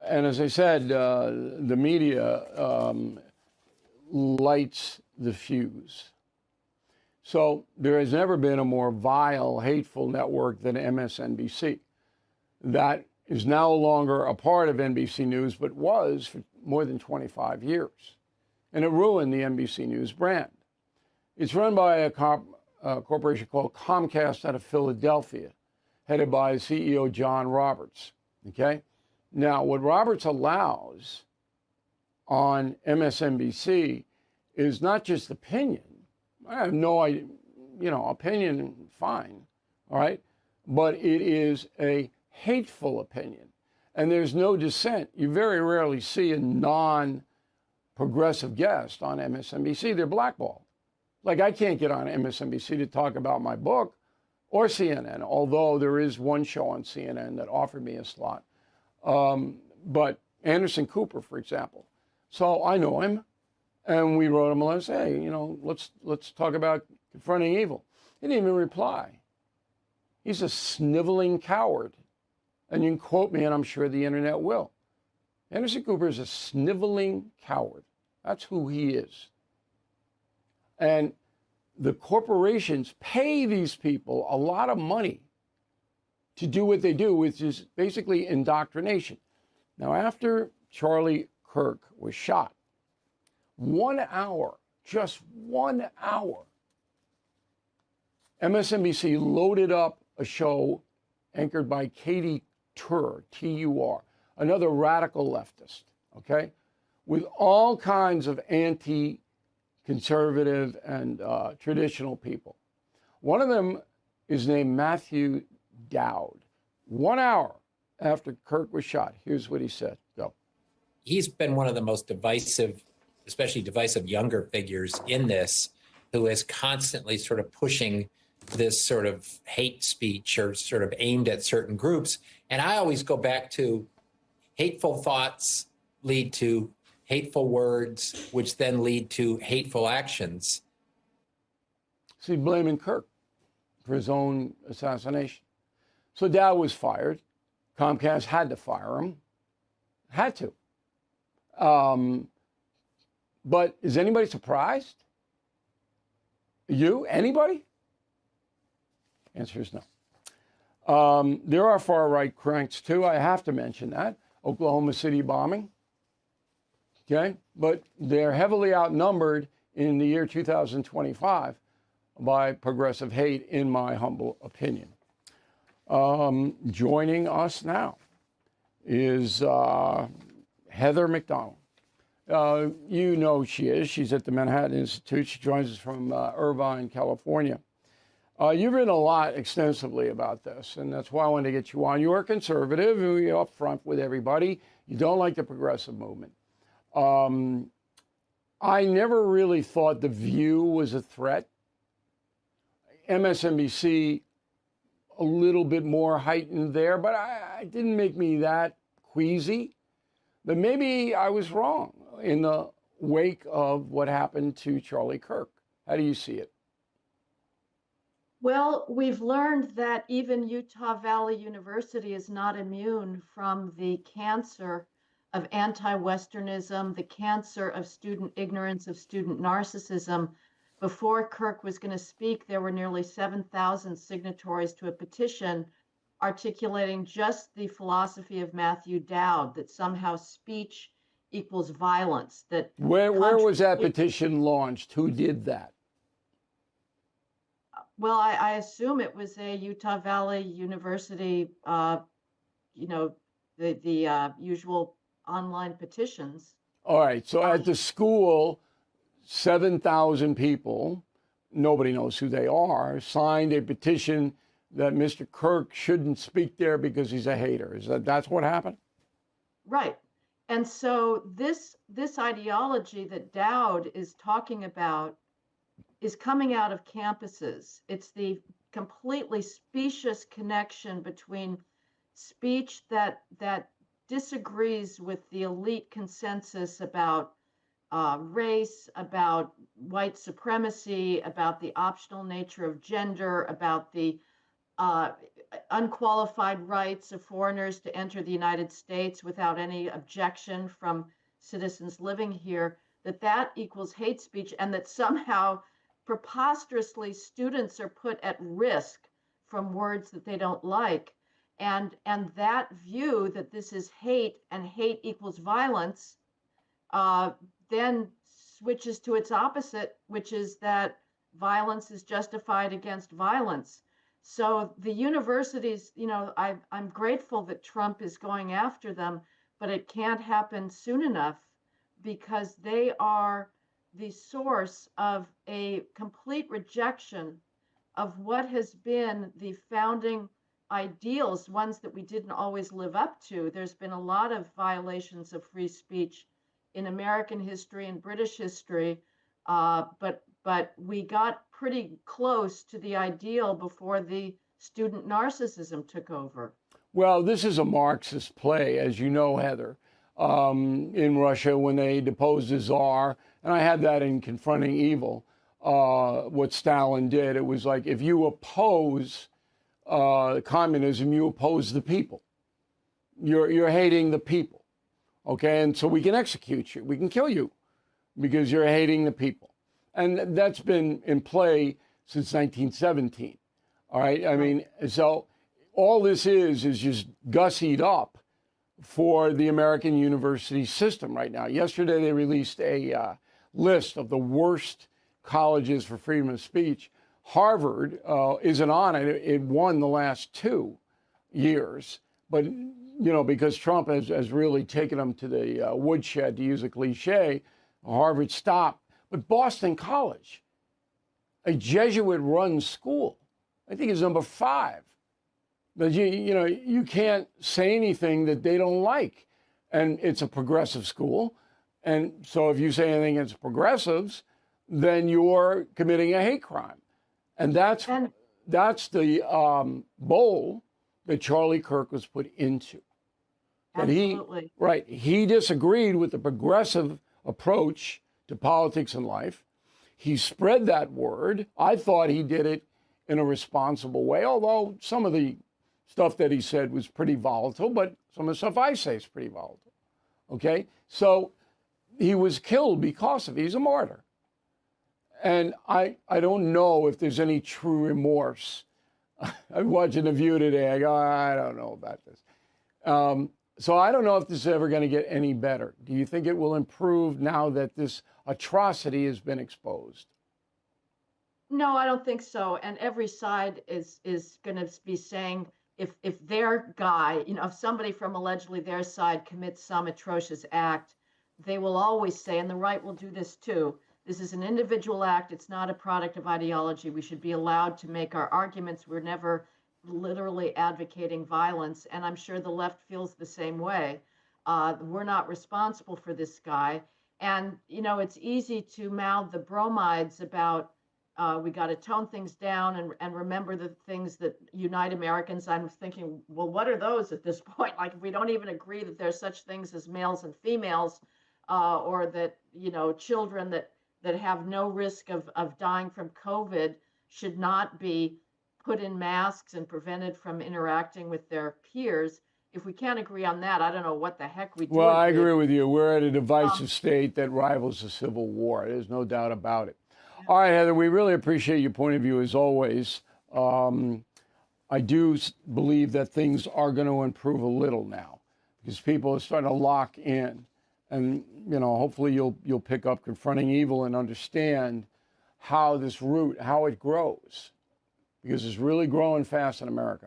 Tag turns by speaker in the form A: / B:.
A: And as I said, the media lights the fuse. So there has never been a more vile, hateful network than MSNBC. That is no longer a part of NBC News, but was for more than 25 years. And it ruined the NBC News brand. It's run by a corporation called Comcast out of Philadelphia, headed by CEO John Roberts. Okay? Now, what Roberts allows on MSNBC is not just opinion. I have no idea, opinion, fine, all right? But it is a hateful opinion. And there's no dissent. You very rarely see a non-progressive guest on MSNBC. They're blackballed. Like, I can't get on MSNBC to talk about my book or CNN, although there is one show on CNN that offered me a slot. But Anderson Cooper, for example. So I know him, and we wrote him a letter saying, let's talk about confronting evil. He didn't even reply. He's a sniveling coward. And you can quote me, and I'm sure the internet will. Anderson Cooper is a sniveling coward. That's who he is. And the corporations pay these people a lot of money to do what they do, which is basically indoctrination. Now, after Charlie Kirk was shot, 1 hour, just 1 hour, MSNBC loaded up a show anchored by Katie Tur, T-U-R, another radical leftist, okay, with all kinds of anti-conservative and traditional people. One of them is named Matthew Dowd. 1 hour after Kirk was shot, here's what he said. Go.
B: He's been one of the most divisive, especially divisive younger figures in this, who is constantly sort of pushing this sort of hate speech or sort of aimed at certain groups. And I always go back to hateful thoughts lead to hateful words, which then lead to hateful actions.
A: So he's blaming Kirk for his own assassination. So Dow was fired. Comcast had to fire him. Had to. But is anybody surprised? You? Anybody? Answer is no. There are far-right cranks, too. I have to mention that. Oklahoma City bombing. Okay? But they're heavily outnumbered in the year 2025 by progressive hate, in my humble opinion. Joining us now is Heather McDonald. You know who she is. She's at the Manhattan Institute. She joins us from Irvine, California. You've written a lot extensively about this, and that's why I wanted to get you on. You're a conservative, you're up front with everybody. You don't like the progressive movement. I never really thought The View was a threat. MSNBC, a little bit more heightened there, but it didn't make me that queasy. But maybe I was wrong in the wake of what happened to Charlie Kirk. How do you see it?
C: Well, we've learned that even Utah Valley University is not immune from the cancer of anti-Westernism, the cancer of student ignorance, of student narcissism. Before Kirk was going to speak, there were nearly 7,000 signatories to a petition articulating just the philosophy of Matthew Dowd, that somehow speech equals violence. That
A: where was that petition launched? Who did that?
C: Well, I assume it was a Utah Valley University, the usual online petitions.
A: All right. So at the school, 7,000 people, nobody knows who they are, signed a petition that Mr. Kirk shouldn't speak there because he's a hater. That's what happened?
C: Right. And so this ideology that Dowd is talking about is coming out of campuses. It's the completely specious connection between speech that disagrees with the elite consensus about race, about white supremacy, about the optional nature of gender, about the unqualified rights of foreigners to enter the United States without any objection from citizens living here, that equals hate speech, and that somehow preposterously students are put at risk from words that they don't like. And that view that this is hate and hate equals violence then switches to its opposite, which is that violence is justified against violence. So the universities, I'm grateful that Trump is going after them, but it can't happen soon enough because they are the source of a complete rejection of what has been the founding ideals, ones that we didn't always live up to. There's been a lot of violations of free speech in American history and British history, but we got pretty close to the ideal before the student narcissism took over.
A: Well, this is a Marxist play, as you know, Heather, in Russia when they deposed the Tsar. And I had that in Confronting Evil, what Stalin did. It was like, if you oppose communism, you oppose the people. You're hating the people, okay? And so we can execute you. We can kill you because you're hating the people. And that's been in play since 1917, all right? I mean, so all this is just gussied up for the American university system right now. Yesterday, they released a list of the worst colleges for freedom of speech. Harvard isn't on it. It won the last 2 years. But, because Trump has really taken them to the woodshed, to use a cliche, Harvard stopped. But Boston College, a Jesuit-run school, I think is number 5. But you can't say anything that they don't like. And it's a progressive school. And so if you say anything against progressives, then you're committing a hate crime. And that's the bowl that Charlie Kirk was put into. But
C: absolutely.
A: He disagreed with the progressive approach to politics and life. He spread that word. I thought he did it in a responsible way, although some of the stuff that he said was pretty volatile, but some of the stuff I say is pretty volatile. Okay? So he was killed because of it. He's a martyr. And I don't know if there's any true remorse. I'm watching The View today. I go, I don't know about this. So I don't know if this is ever going to get any better. Do you think it will improve now that this atrocity has been exposed?
C: No, I don't think so. And every side is going to be saying if their guy, if somebody from allegedly their side commits some atrocious act, they will always say, and the right will do this too, this is an individual act. It's not a product of ideology. We should be allowed to make our arguments. We're never literally advocating violence. And I'm sure the left feels the same way. We're not responsible for this guy. And, it's easy to mouth the bromides about we got to tone things down and remember the things that unite Americans. I'm thinking, well, what are those at this point? Like, if we don't even agree that there's such things as males and females, or that, children that have no risk of dying from COVID should not be put in masks and prevented from interacting with their peers. If we can't agree on that, I don't know what the heck we do.
A: Well, I agree with you. We're at a divisive state that rivals a civil war. There's no doubt about it. All right, Heather, we really appreciate your point of view as always. I do believe that things are going to improve a little now because people are starting to lock in. And, hopefully you'll pick up Confronting Evil and understand how this root, how it grows, because it's really growing fast in America.